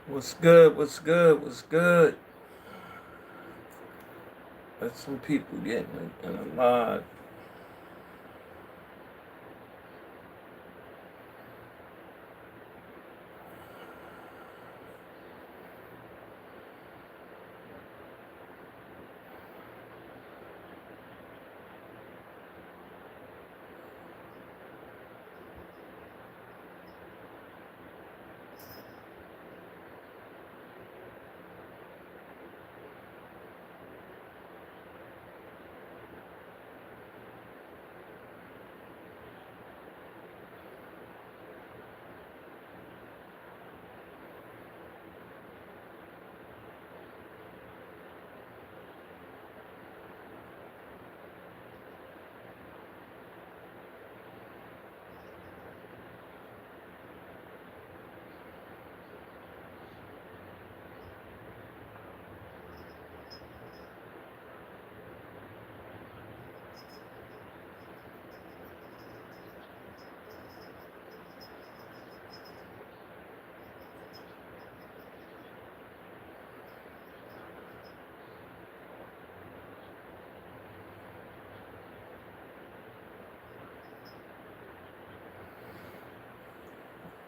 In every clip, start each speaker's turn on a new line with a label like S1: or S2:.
S1: What's good? What's good? What's good? There's some people getting in a live.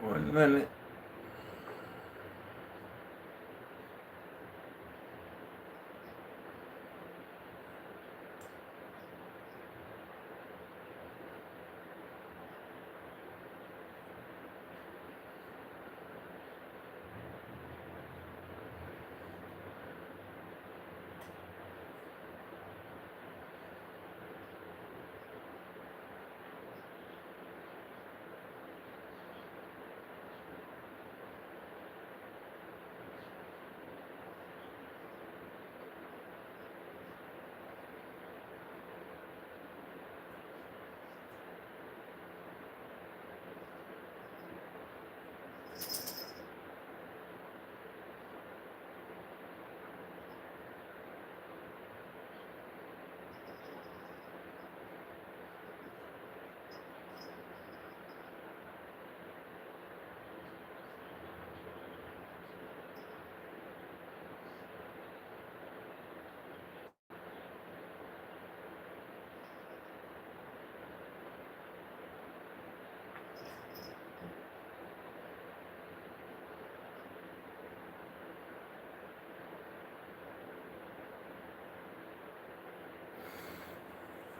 S1: One minute.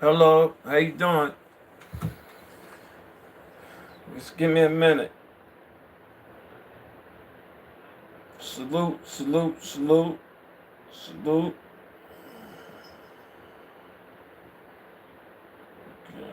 S1: Hello. How you doing? Just give me a minute. Salute, salute, salute, salute. Okay.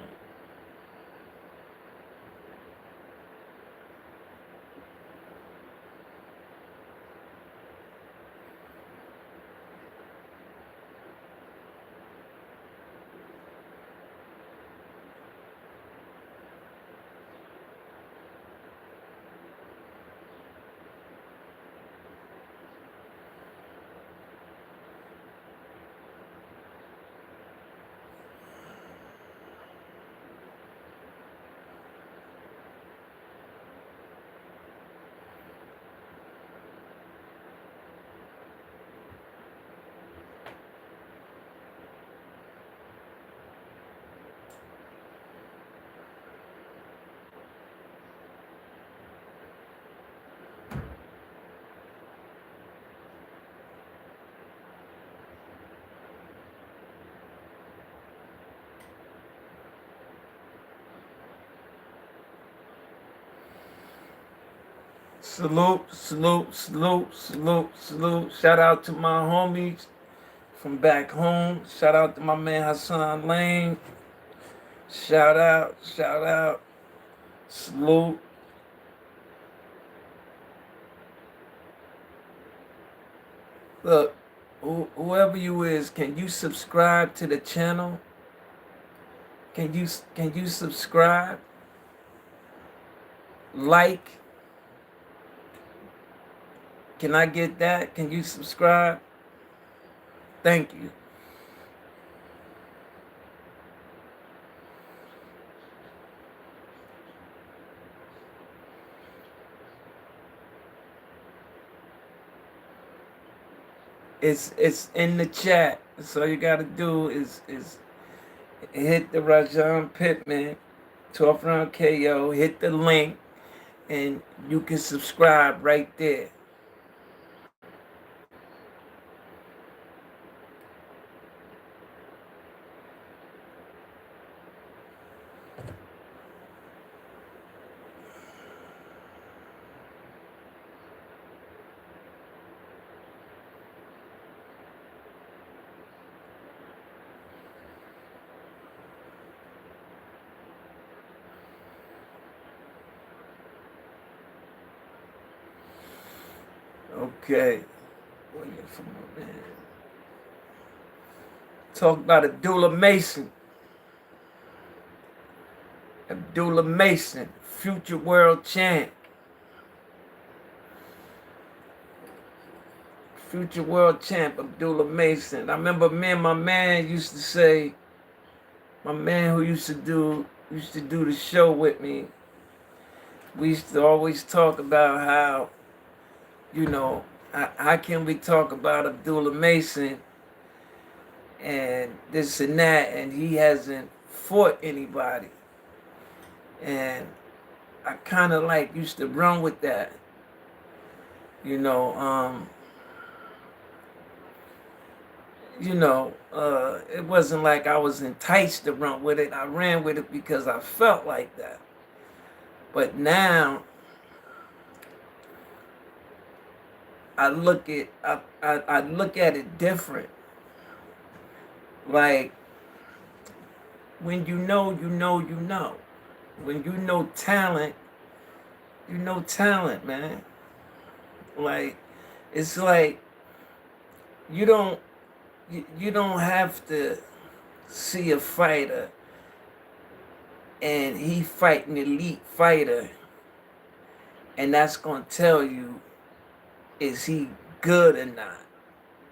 S1: Salute, salute, salute, salute, salute. Shout out to my homies from back home. Shout out to my man Hassan Lane. Shout out, shout out. Salute. Look, whoever you is, can you subscribe to the channel? Can you subscribe? Like? Can I get that? Can you subscribe? Thank you. It's in the chat. So all you gotta do is hit the Rajon Pittman 12th round KO, hit the link, and you can subscribe right there. Okay. Waiting for my man. Talk about Abdullah Mason. Abdullah Mason, future world champ. Future world champ, Abdullah Mason. I remember me and my man used to say, my man who used to do the show with me, we used to always talk about how, you know, how can we talk about Abdullah Mason and this and that, and he hasn't fought anybody. And I kind of like used to run with that, you know. It wasn't like I was enticed to run with it. I ran with it because I felt like that. But now I look at it different. Like when you know, you know, you know. When you know talent, man. Like it's like you don't you don't have to see a fighter and he fight an elite fighter and that's gonna tell you is he good or not.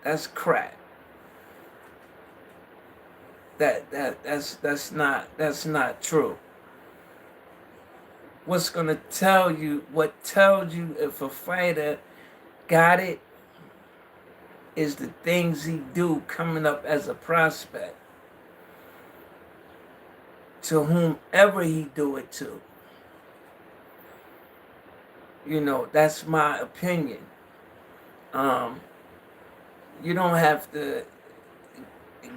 S1: That's crap. That's not true. What's gonna tell you what tells you if a fighter got it is the things he do coming up as a prospect to whomever he do it to. You know, that's my opinion. You don't have to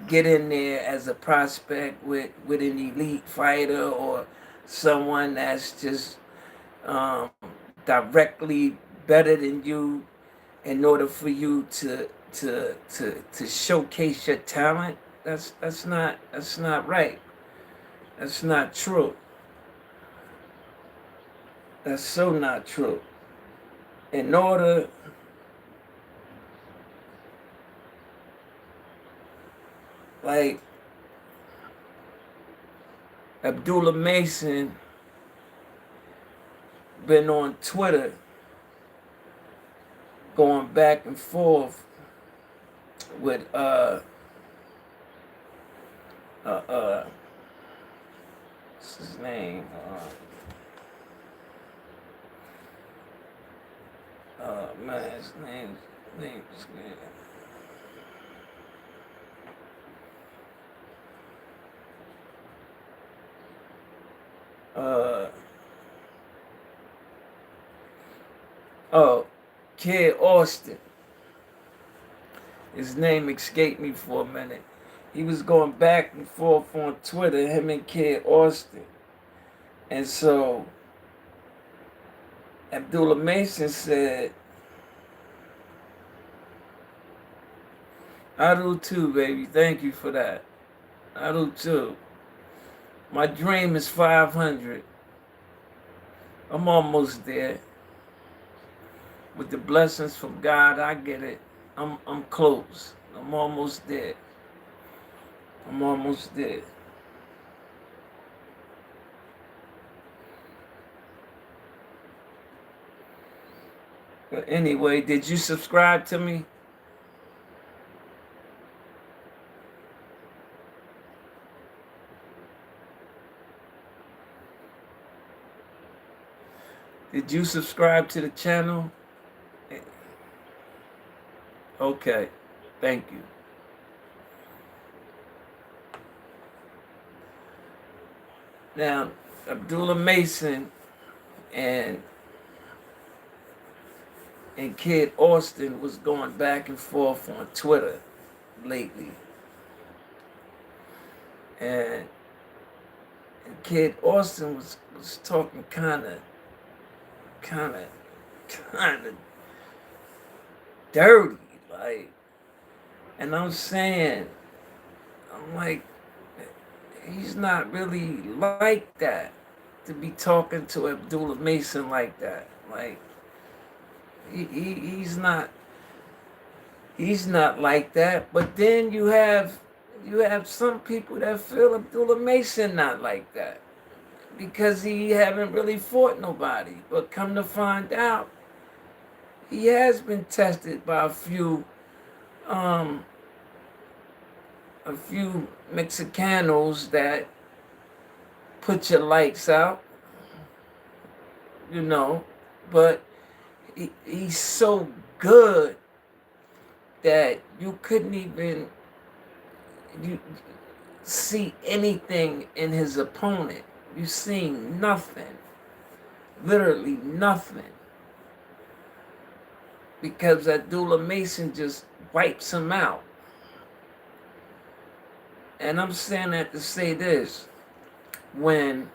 S1: get in there as a prospect with an elite fighter or someone that's just um, directly better than you in order for you to showcase your talent. That's not right. That's not true. That's so not true. In order like Abdullah Mason been on Twitter going back and forth with what's his name? Man, his name's oh, Kid Austin. His name escaped me for a minute. He was going back and forth on Twitter, him and Kid Austin. And so Abdullah Mason said, I do too, baby. Thank you for that. I do too. My dream is 500. I'm almost there. With the blessings from God, I get it. I'm close. I'm almost there. I'm almost there. But anyway, did you subscribe to me? Did you subscribe to the channel? Okay. Thank you. Now, Abdullah Mason and Kid Austin was going back and forth on Twitter lately. And Kid Austin was talking kind of dirty, like, and I'm like, he's not really like that to be talking to Abdullah Mason like that. Like, he's not like that. But then you have some people that feel Abdullah Mason not like that because he haven't really fought nobody. But come to find out, he has been tested by a few Mexicanos that put your lights out, but he's so good that you couldn't even see anything in his opponent. You seen nothing, literally nothing, because Abdullah Mason just wipes him out. And I'm saying that to say this: when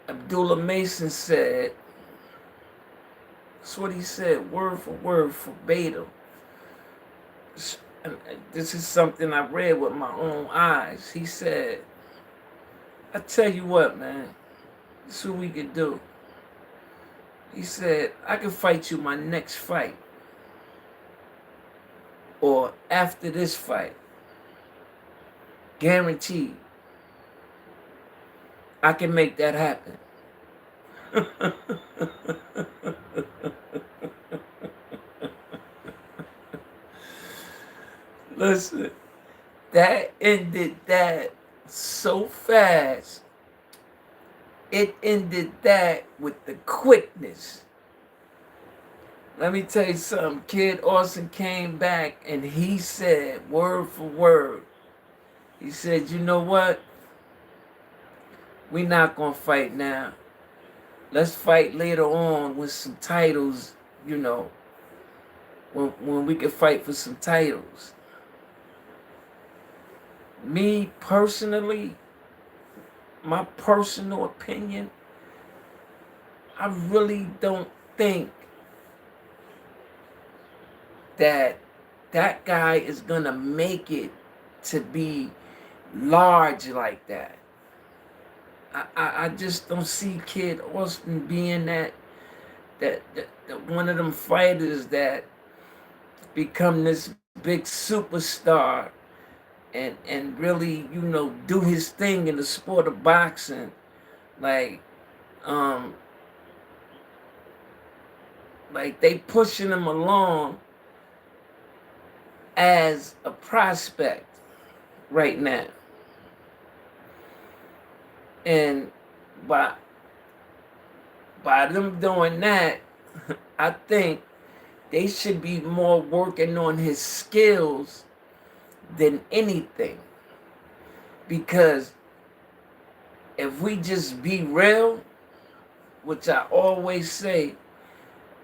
S1: Abdullah Mason said, that's what he said, word for word, verbatim. And this is something I read with my own eyes. He said, I tell you what, man, this is what we could do. He said, I can fight you my next fight, or after this fight. Guaranteed. I can make that happen. Listen, that ended that so fast. It ended that with the quickness. Let me tell you something. Kid Austin came back and he said, word for word, he said, you know what? We're not going to fight now. Let's fight later on with some titles, when we can fight for some titles. Me personally, my personal opinion, I really don't think that guy is going to make it to be large like that. I just don't see Kid Austin being that one of them fighters that become this big superstar and really, do his thing in the sport of boxing. Like they pushing him along as a prospect right now. And by them doing that, I think they should be more working on his skills than anything. Because if we just be real, which I always say,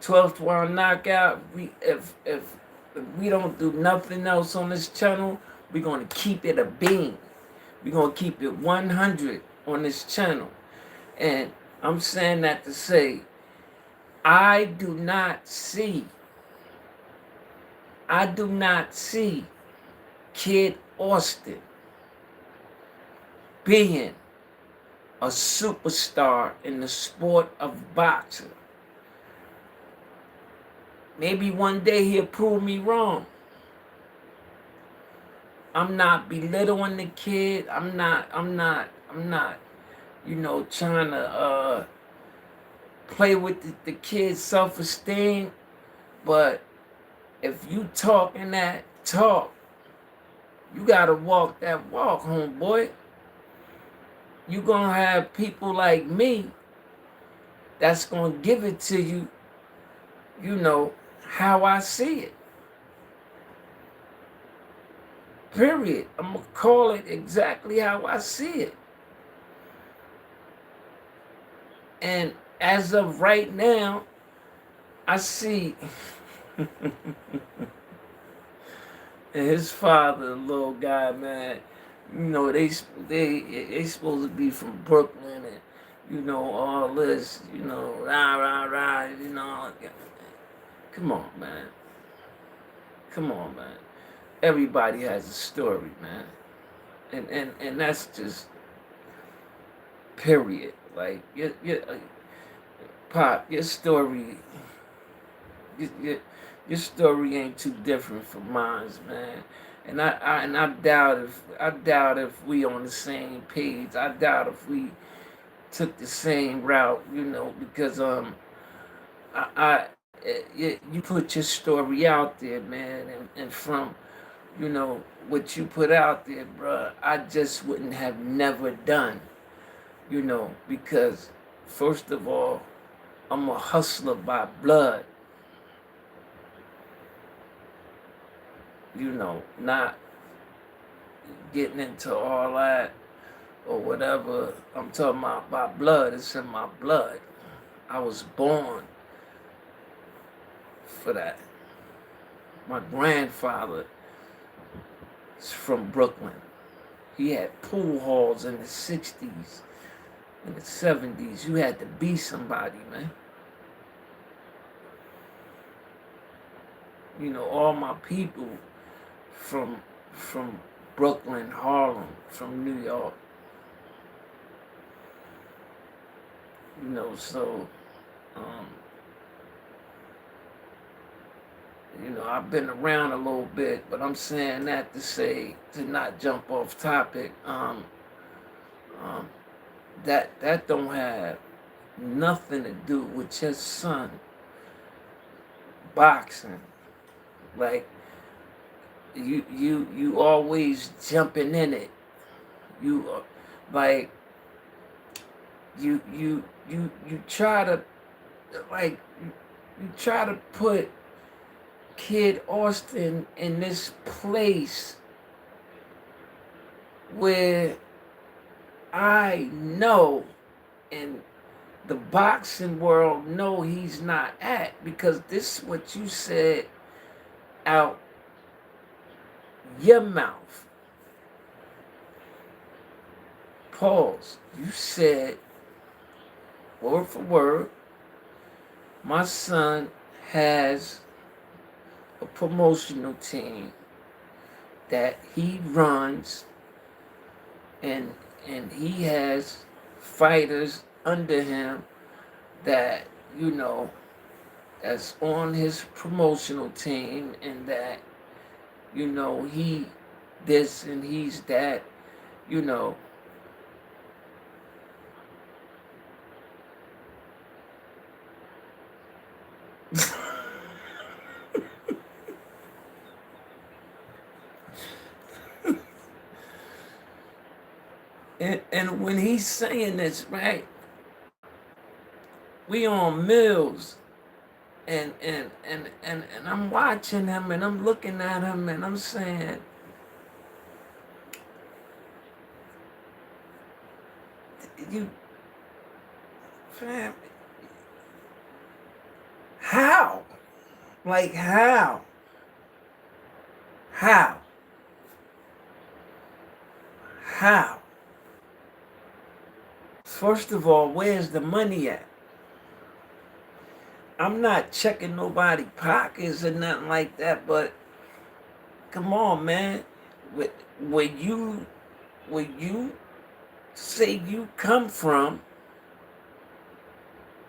S1: 12th round knockout, if we don't do nothing else on this channel, we're going to keep it a beam. We're going to keep it 100 on this channel. And I'm saying that to say, I do not see Kid Austin being a superstar in the sport of boxing. Maybe one day he'll prove me wrong. I'm not belittling the kid. I'm not, trying to play with the kid's self-esteem. But if you talking that talk, you gotta walk that walk, homeboy. You gonna have people like me that's gonna give it to you, how I see it. Period. I'm going to call it exactly how I see it. And as of right now, I see his father, little guy, man. You know, they supposed to be from Brooklyn and all this, rah rah rah, Come on, man. Come on, man. Everybody has a story, man. And that's just period. Like Pop, your, your story ain't too different from mine, man. And I doubt if we on the same page. I doubt if we took the same route, because you put your story out there, man, and from what you put out there, bruh, I just wouldn't have never done, because first of all, I'm a hustler by blood, not getting into all that or whatever. I'm talking about by blood. It's in my blood. I was born for that. My grandfather is from Brooklyn. He had pool halls in the 60s, in the 70s. You had to be somebody, man. All my people from Brooklyn, Harlem, from New York. So I've been around a little bit, but I'm saying that to not jump off topic. That don't have nothing to do with your son boxing. Like you always jumping in it. You like you try to you try to put Kid Austin in this place where I know in the boxing world know he's not at, because this is what you said out your mouth. Pause. You said, word for word, my son has a promotional team that he runs, and he has fighters under him that that's on his promotional team, and that he this and he's that. And when he's saying this, right, we on Mills, and I'm watching him, and I'm looking at him, and I'm saying, you, fam, how? Like how? How? How? First of all, where's the money at? I'm not checking nobody's pockets or nothing like that, but come on, man. When you say you come from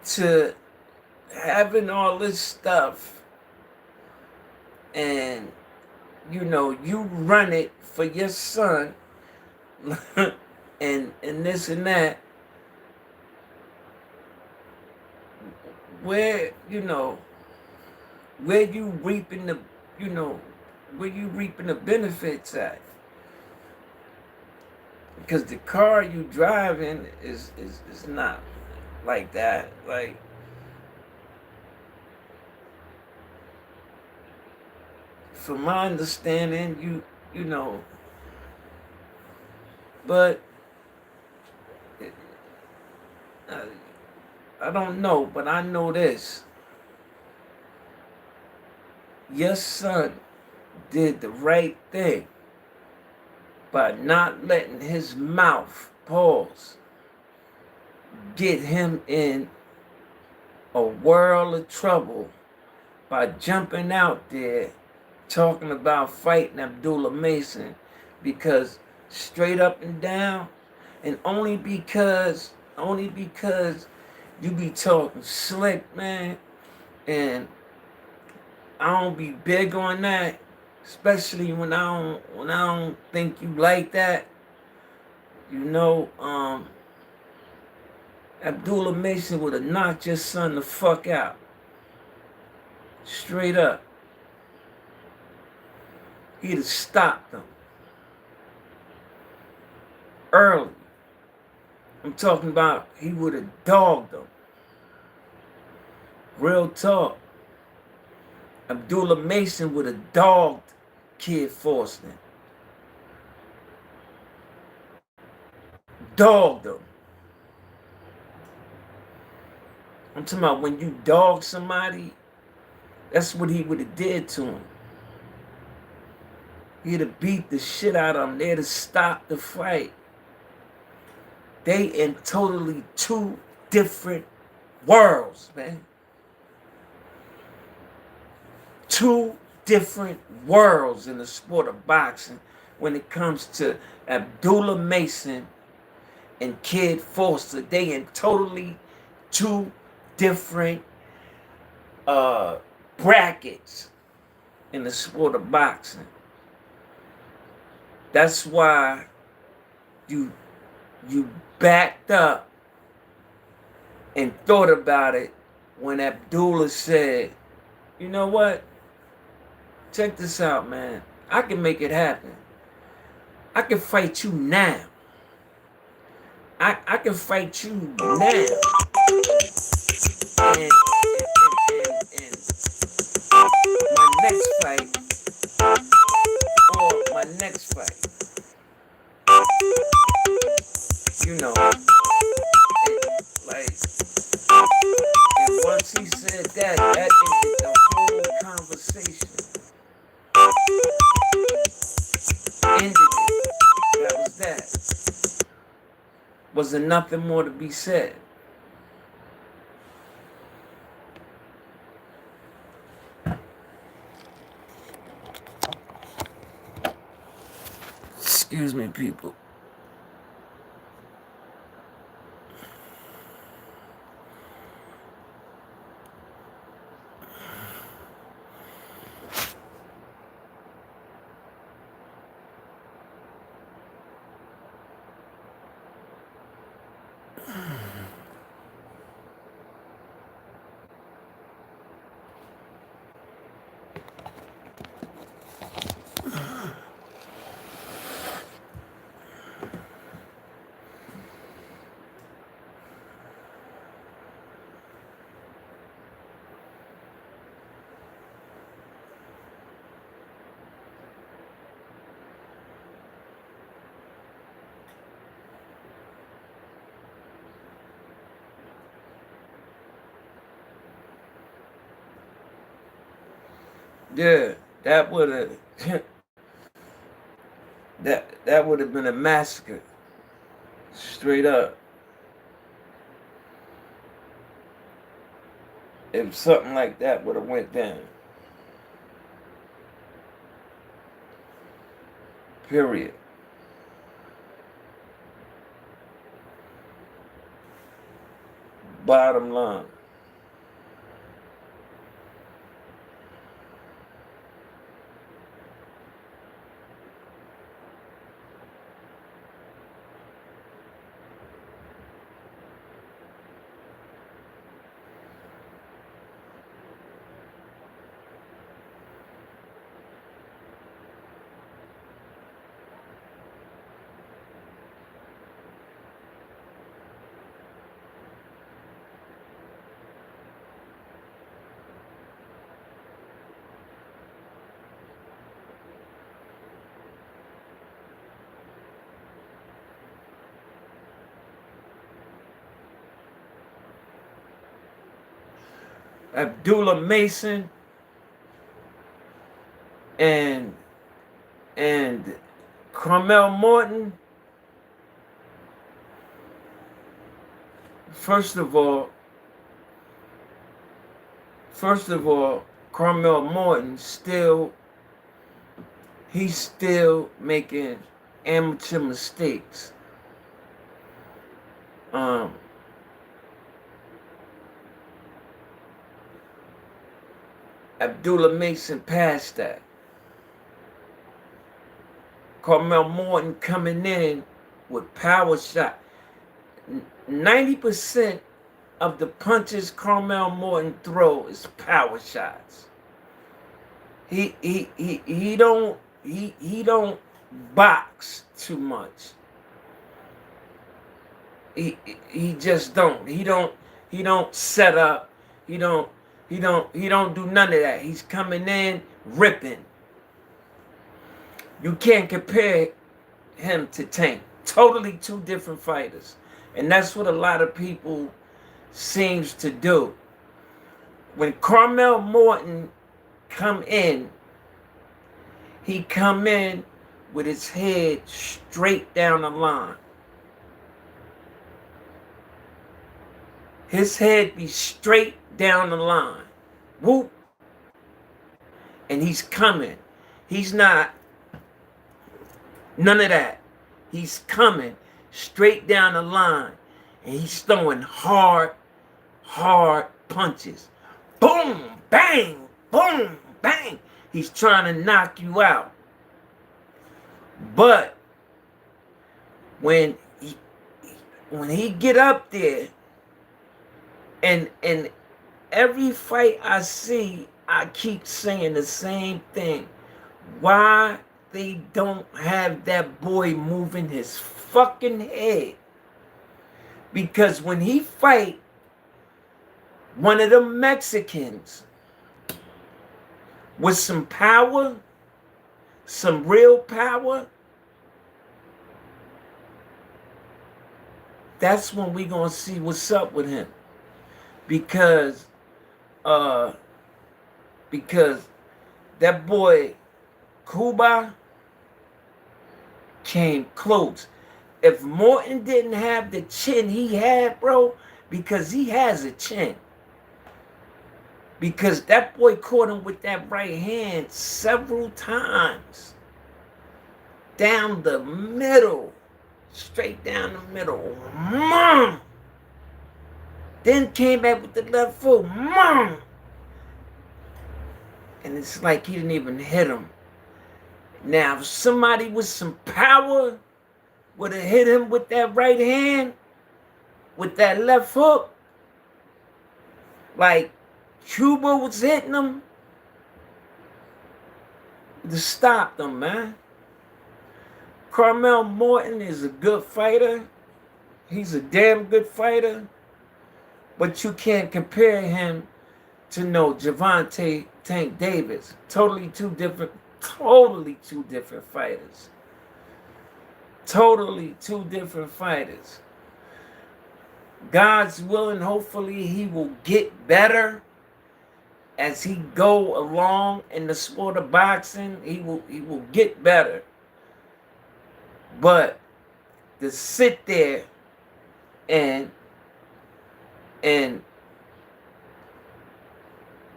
S1: to having all this stuff, and you run it for your son, and this and that, where where you reaping the where you reaping the benefits at? Because the car you driving is not like that. Like from my understanding, you know, but I, I don't know, but I know this. Your son did the right thing by not letting his mouth, pause, get him in a world of trouble by jumping out there talking about fighting Abdullah Mason, because straight up and down, and only because you be talking slick, man, and I don't be big on that, especially when I don't think you like that. You know, Abdullah Mason would have knocked your son the fuck out. Straight up. He'd have stopped them early. I'm talking about he would have dogged them. Real talk. Abdullah Mason would have dogged Kid Forston. Dogged them. I'm talking about when you dog somebody, that's what he would have did to him. He'd have beat the shit out of him. They'd have stopped the fight. They in totally two different worlds, man. Two different worlds in the sport of boxing when it comes to Abdullah Mason and Kid Foster. They in totally two different brackets in the sport of boxing. That's why you backed up and thought about it when Abdullah said, you know what? Check this out, man. I can make it happen. I can fight you now. I can fight you now. And my next fight, or my next fight, you know, like, and once he said that ended the whole conversation. Ended it. That was that. Was there nothing more to be said? Excuse me, people. Yeah, that would have that would have been a massacre. Straight up. If something like that would have went down. Period. Bottom line. Abdullah Mason, and Carmel Morton. First of all, Carmel Morton he's still making amateur mistakes. Abdullah Mason passed that. Carmel Morton coming in with power shot. 90% of the punches Carmel Morton throw is power shots. He don't box too much. He just don't. He don't set up. He don't do none of that. He's coming in ripping. You can't compare him to Tank. Totally two different fighters. And that's what a lot of people seems to do. When Carmel Morton come in, he come in with his head straight down the line. His head be straight down the line. Whoop. And he's coming. He's not none of that. He's coming straight down the line. And he's throwing hard punches. Boom, bang, boom, bang. He's trying to knock you out. But when he get up there, and every fight I see, I keep saying the same thing. Why they don't have that boy moving his fucking head? Because when he fight one of the Mexicans with some power, some real power, that's when we gonna see what's up with him. Because that boy Cuba came close. If Morton didn't have the chin he had, bro, because he has a chin. Because that boy caught him with that right hand several times. Down the middle. Straight down the middle. Mom! Then came back with the left foot. Mom! And it's like he didn't even hit him. Now, if somebody with some power would have hit him with that right hand, with that left hook, like Cuba was hitting him, to stop them, man. Carmel Morton is a good fighter. He's a damn good fighter. But you can't compare him to Gervonta Tank Davis. Totally two different fighters. Totally two different fighters. God's willing, hopefully he will get better as he go along in the sport of boxing. He will get better. But to sit there and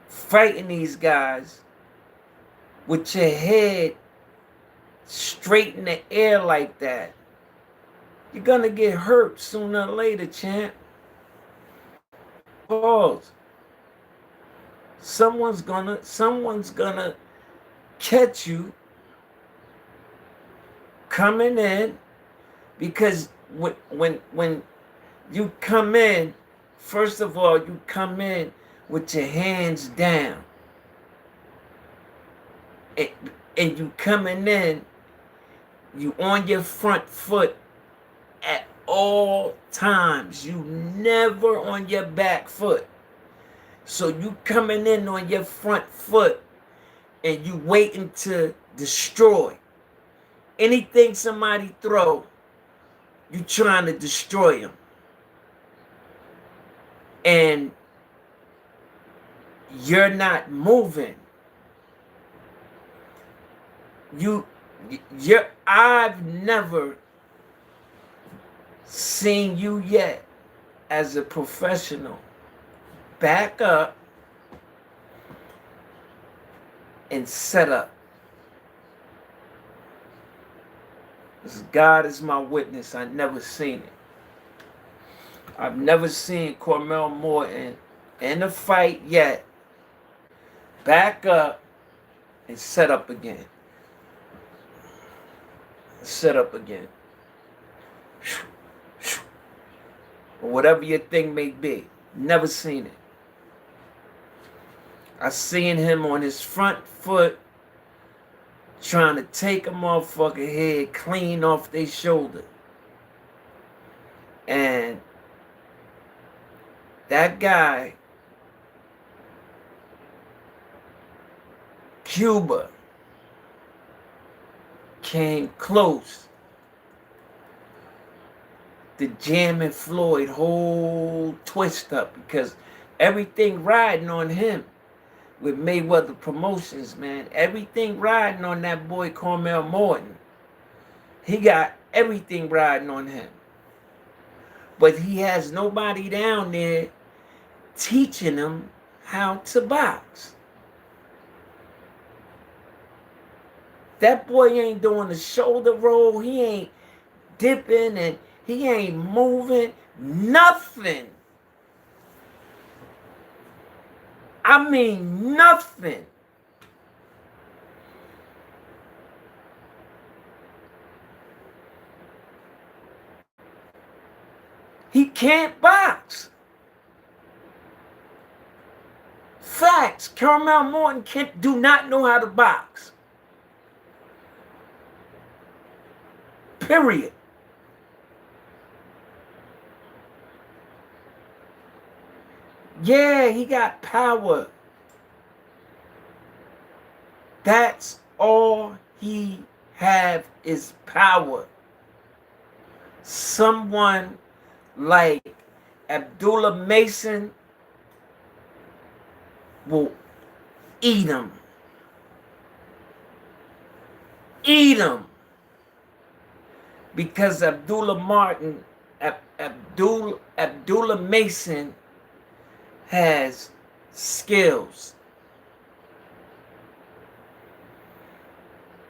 S1: fighting these guys with your head straight in the air like that, you're gonna get hurt sooner or later, champ. Pause. Someone's gonna catch you coming in, because when you come in, first of all, you come in with your hands down. And you coming in, you on your front foot at all times. You never on your back foot. So you coming in on your front foot and you waiting to destroy. Anything somebody throw, you trying to destroy them. And You're not moving. I've never seen you yet as a professional back up and set up. God is my witness. I've never seen it. I've never seen Cormel Morton in a fight yet back up and set up again. Set up again. Or whatever your thing may be. Never seen it. I seen him on his front foot trying to take a motherfucker head clean off their shoulder. And that guy, Cuba, came close to jamming Floyd whole twist up because everything riding on him with Mayweather Promotions, man. Everything riding on that boy Cormel Morton. He got everything riding on him. But he has nobody down there teaching him how to box. That boy ain't doing the shoulder roll. He ain't dipping and he ain't moving. Nothing. I mean nothing. He can't box. Facts. Cormel Morton do not know how to box. Period. Yeah, he got power. That's all he have is power. Someone like Abdullah Mason will eat him. Eat him. Because Abdullah Mason has skills.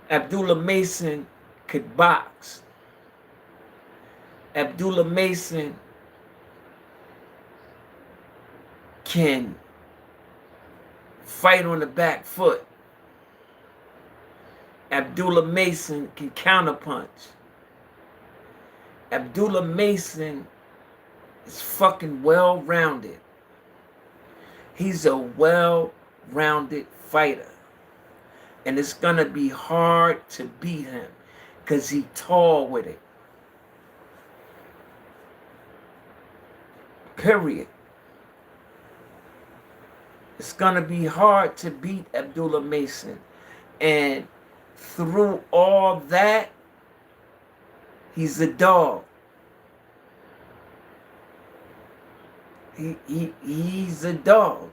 S1: Abdullah Mason could box. Abdullah Mason can fight on the back foot. Abdullah Mason can counterpunch. Abdullah Mason is fucking well-rounded. He's a well-rounded fighter. And it's going to be hard to beat him because he's tall with it. Period. It's going to be hard to beat Abdullah Mason. And through all that, he's a dog. He's a dog.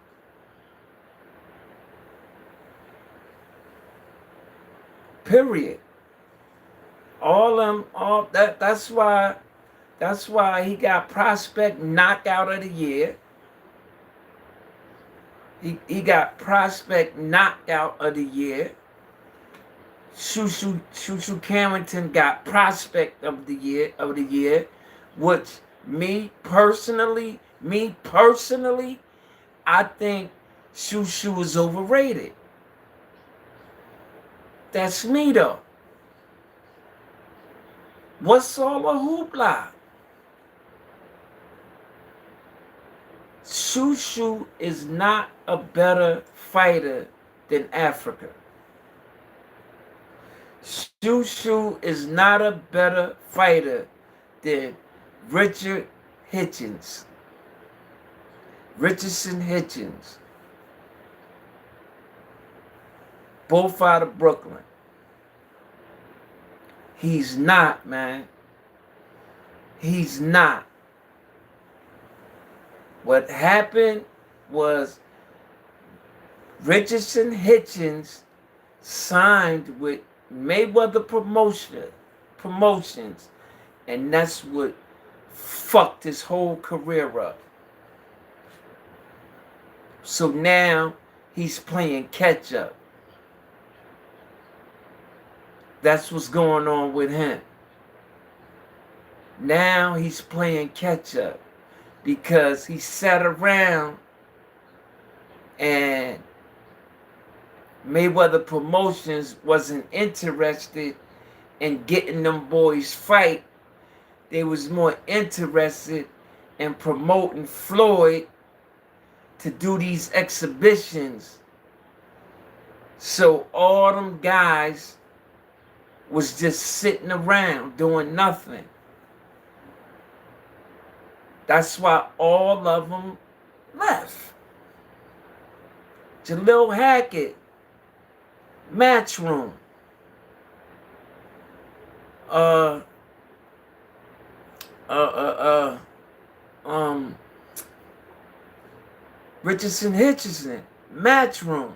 S1: Period. That's why he got prospect knockout of the year. He got prospect knockout of the year. Shushu Carrington got prospect of the year, which me personally, I think Shushu is overrated. That's me though. What's all the hoopla? Shushu is not a better fighter than Africa. Shushu is not a better fighter than Richardson Hitchens. Both out of Brooklyn. He's not, man. He's not. What happened was Richardson Hitchens signed with Mayweather Promotions, and that's what fucked his whole career up. So now he's playing catch up. That's what's going on with him. Now he's playing catch up because he sat around and Mayweather Promotions wasn't interested in getting them boys fight. They was more interested in promoting Floyd to do these exhibitions. So all them guys was just sitting around doing nothing. That's why all of them left. Jalil Hackett, Matchroom, Richardson Hitchison, Matchroom,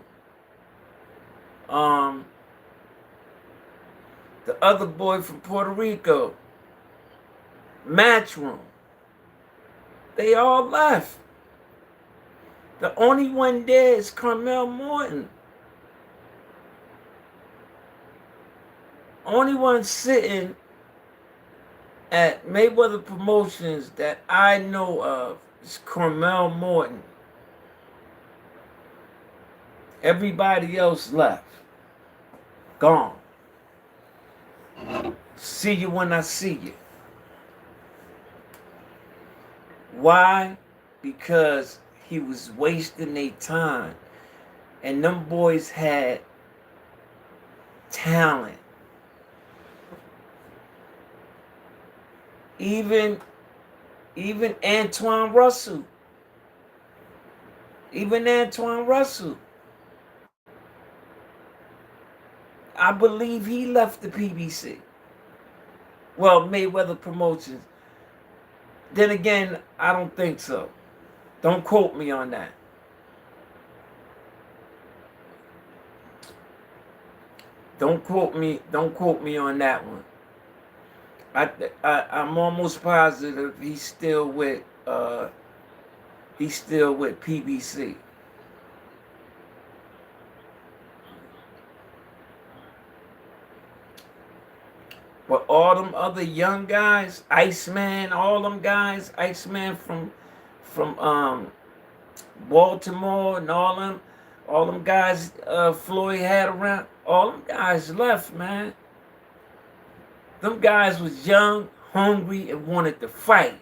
S1: the other boy from Puerto Rico, Matchroom. They all left. The only one there is Carmel Morton. Only one sitting at Mayweather Promotions that I know of is Carmel Morton. Everybody else left. Gone. See you when I see you. Why? Because he was wasting their time. And them boys had talent. Even Antoine Russell. I believe he left the PBC. Well, Mayweather Promotions. Then again, I don't think so. Don't quote me on that. Don't quote me on that one. I'm almost positive he's still with PBC. But all them other young guys, Iceman, all them guys, Iceman from Baltimore and all them guys Floyd had around, all them guys left, man. Them guys was young, hungry, and wanted to fight.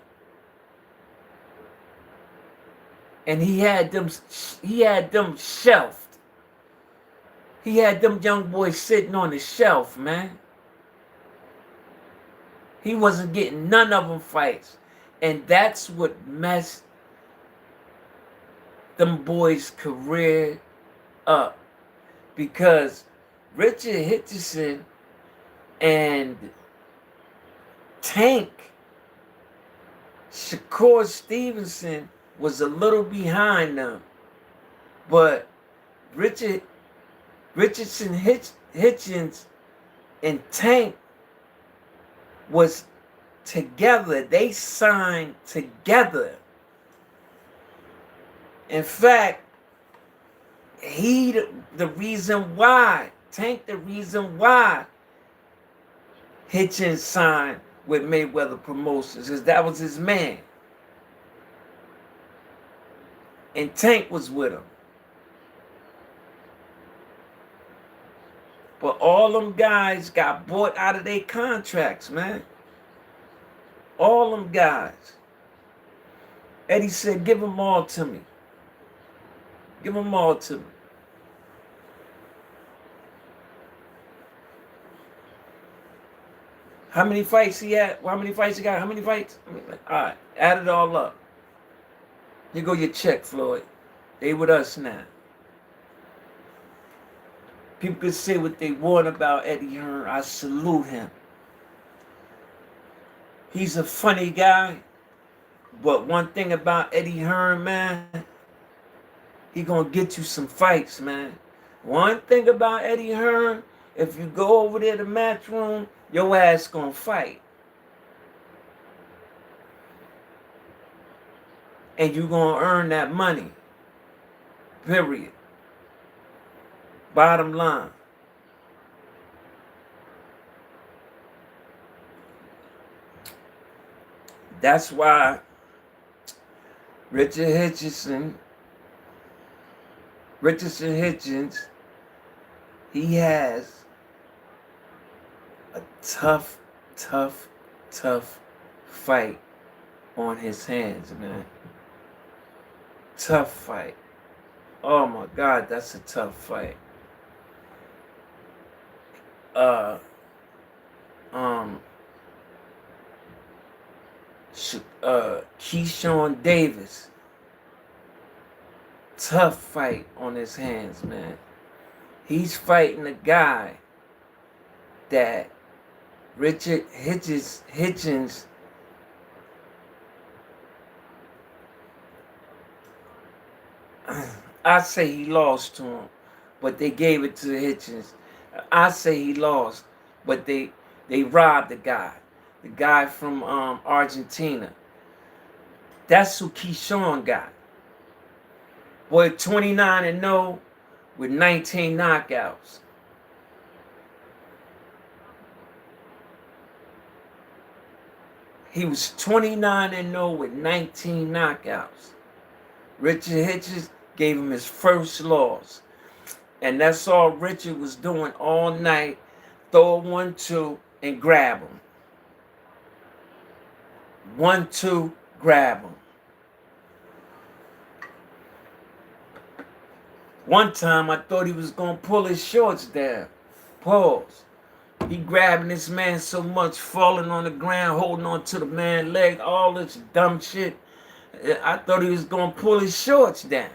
S1: And he had them shelved. He had them young boys sitting on the shelf, man. He wasn't getting none of them fights. And that's what messed them boys' career up. Because Richard Hitchison and Tank, Shakur Stevenson was a little behind them. But Richardson Hitchens and Tank was together. They signed together. In fact, the reason why Hitchens signed with Mayweather Promotions, because that was his man. And Tank was with him. But all them guys got bought out of their contracts, man. All them guys. Eddie said, give them all to me. Give them all to me. How many fights he had? How many fights he got? How many fights? All right, add it all up. Here go your check, Floyd. They with us now. People can say what they want about Eddie Hearn. I salute him. He's a funny guy. But one thing about Eddie Hearn, man, He gonna get you some fights, man. One thing about Eddie Hearn, if you go over there to match room, your ass gonna fight. And you gonna earn that money. Period. Bottom line. That's why Richardson Hitchens, he has a tough, tough, tough fight on his hands, man. Tough fight. Oh my God, that's a tough fight. Uh, um, Keyshawn Davis. Tough fight on his hands, man. He's fighting a guy that Richard Hitchens I say he lost to him, but they gave it to Hitchens. I say he lost, but they robbed the guy from Argentina. That's who Keyshawn got. Boy, 29-0 with 19 knockouts. He was 29-0 with 19 knockouts. Richard Hitchens gave him his first loss. And that's all Richard was doing all night. Throw a 1-2 and grab him. 1-2, grab him. One time I thought he was going to pull his shorts down. Pause. He grabbing this man so much, falling on the ground, holding on to the man's leg, all this dumb shit. I thought he was going to pull his shorts down.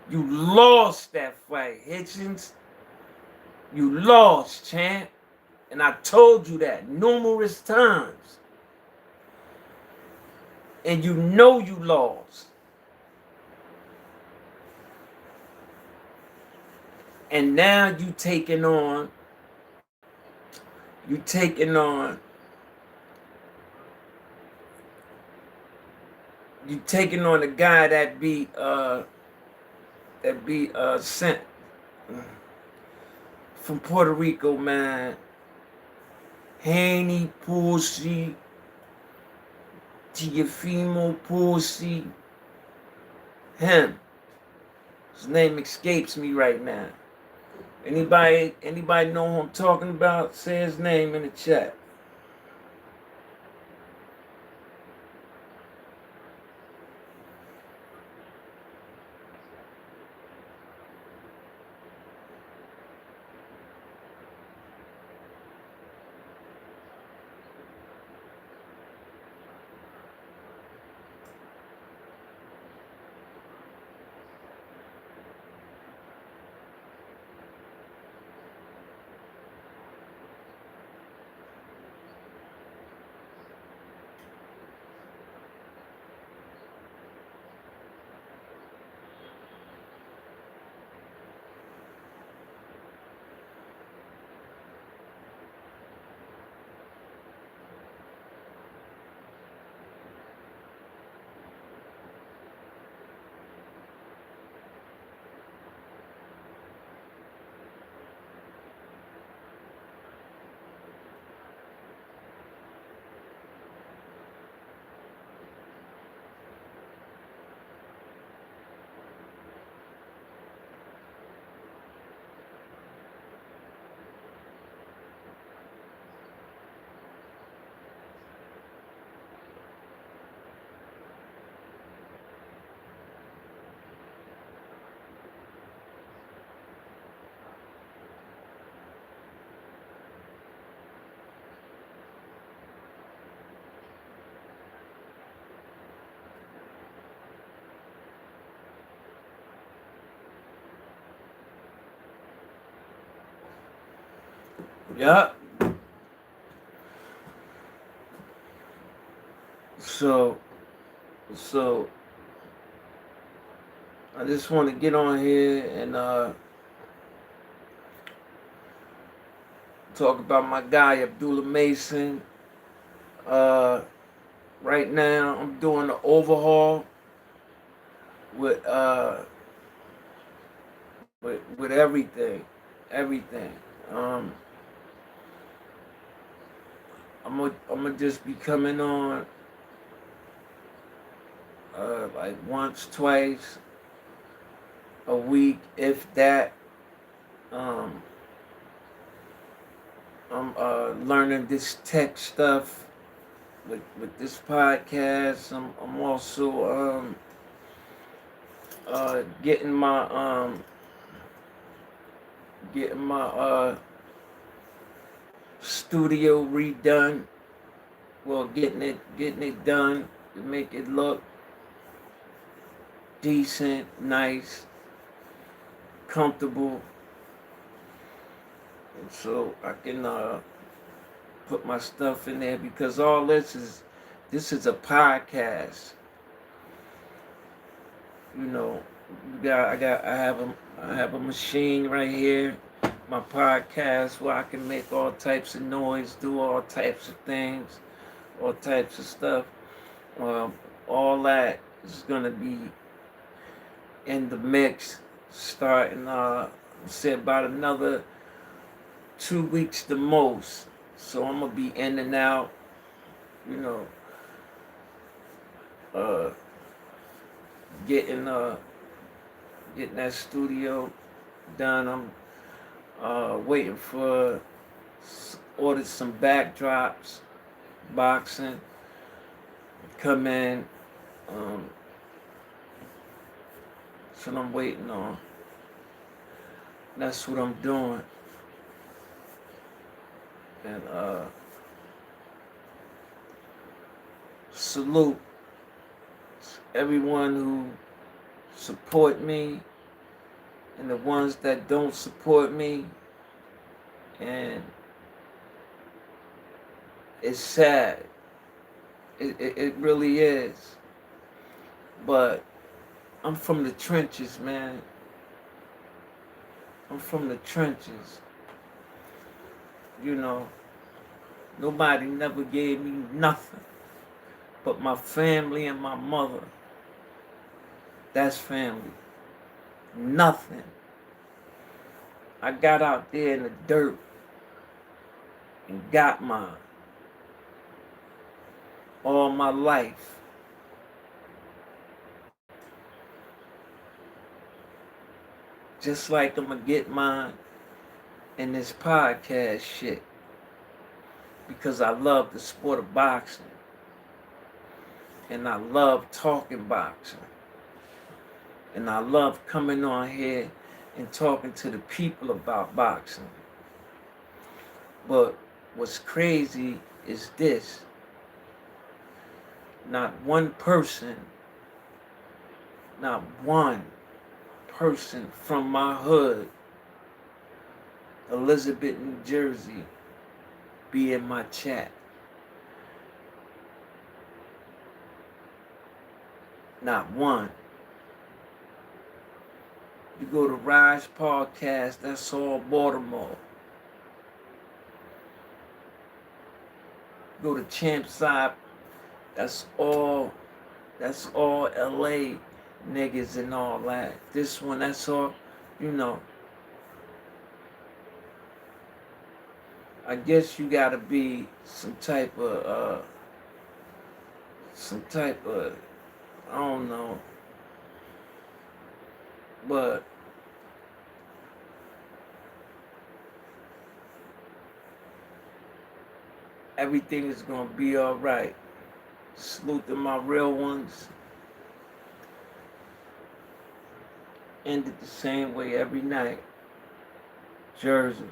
S1: You lost that fight, Hitchens. You lost, champ. And I told you that numerous times. And you know you lost. And now you taking on the guy that beat sent from Puerto Rico, man. Haney Pussy, Tiafimo Pussy. Him. His name escapes me right now. Anybody know who I'm talking about? Say his name in the chat. Yup. So, so I just want to get on here and talk about my guy Abdullah Mason. Uh, right now, I'm doing an overhaul with with everything. Um, I'm gonna just be coming on like once, twice a week, if that. Um, I'm learning this tech stuff with this podcast. I'm also getting my studio redone. Well, getting it done to make it look decent, nice, comfortable, and so I can put my stuff in there, because all this is a podcast. You know, I have a machine right here, my podcast, where I can make all types of noise, do all types of things, all types of stuff. Um, all that is gonna be in the mix starting say about another 2 weeks the most. So I'm gonna be in and out, you know, uh, getting getting that studio done. I'm waiting for ordered some backdrops, boxing, come in. Um, that's what I'm waiting on. That's what I'm doing. And salute everyone who support me and the ones that don't support me. And it's sad. It really is. But I'm from the trenches, man. I'm from the trenches. You know, nobody never gave me nothing but my family and my mother. That's family. Nothing. I got out there in the dirt and got mine all my life. Just like I'm gonna get mine in this podcast shit, because I love the sport of boxing and I love talking boxing and I love coming on here and talking to the people about boxing. But what's crazy is this: not one person from my hood, Elizabeth, New Jersey, be in my chat. Not one. You go to Raj Podcast, that's all Baltimore. Go to Champside, that's all LA niggas and all that. This one, that's all, you know. I guess you gotta be some type of, I don't know. But everything is gonna be alright. Salute to my real ones. Ended the same way every night. Jersey.